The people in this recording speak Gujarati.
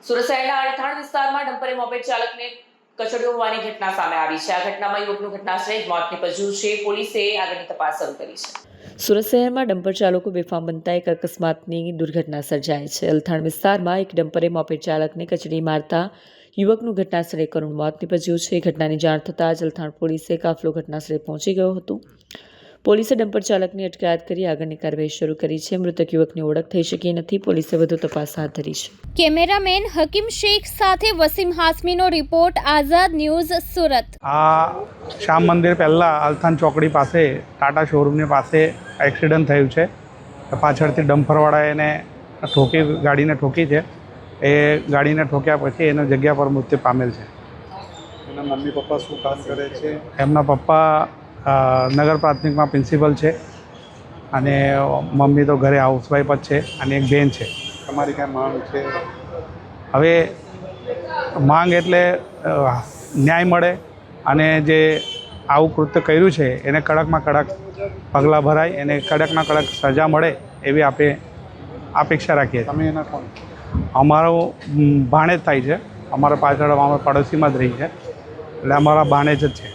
સુરત શહેરના અડથાણ વિસ્તારમાં ડમ્પરે મોપેડ ચાલકને કચડ્યો હોવાની ઘટના સામે આવી છે। આ ઘટનામાં યુવકનું ઘટનાસ્થળે જ મોત નીપજ્યું છે। પોલીસે આગળની તપાસ શરૂ કરી છે। સુરત શહેરમાં ડમ્પર ચાલકો બેફામ બનતા એક અકસ્માતની દુર્ઘટના સર્જાઈ છે। અલથાણ વિસ્તારમાં એક ડમ્પરે મોપેડ ચાલકને કચડી મારતા યુવકનું ઘટનાસ્થળે કરુણ મોત નીપજ્યું છે। ઘટનાની જાણ થતાં જ અલથાણ પોલીસે કાફલો ઘટનાસ્થળે પહોંચી ગયો હતો। પોલીસે ડમ્પર ચાલકની અટકાયત કરી આગળની કાર્યવાહી શરૂ કરી છે। મૃતક યુવકની ઓળખ થઈ શકી નથી। પોલીસે વધુ તપાસ હાથ ધરી છે। કેમેરામેન હકીમ શેખ સાથે વસીમ હાસમીનો રિપોર્ટ, આઝાદ ન્યૂઝ, સુરત। આ શ્યામ મંદિર પહેલાં અલથાણ ચોકડી પાસે ટાટા શોરૂમની પાસે એક્સિડન્ટ થયું છે। પાછળથી ડમ્પરવાળાએ એને ગાડીને ઠોકી છે। એ ગાડીને ઠોક્યા પછી એનો જગ્યા પર મૃત્યુ પામેલ છે। એના મમ્મી પપ્પા શું કામ કરે છે? એમના પપ્પા નગર પ્રાથમિકમાં પ્રિન્સિપલ છે અને મમ્મી તો ઘરે હાઉસવાઈફ જ છે અને એક બેન છે। તમારી કાંઈ માંગ છે? હવે માંગ એટલે ન્યાય મળે અને જે આવું કૃત્ય કર્યું છે એને કડકમાં કડક પગલાં ભરાય, એને કડકમાં કડક સજા મળે એવી આપણે અપેક્ષા રાખીએ છીએ। તમે એના કોણ? અમારો ભાણેજ થાય છે। અમારા પાછળ અમારા પડોશીમાં જ રહી છે, એટલે અમારા ભાણેજ જ છે।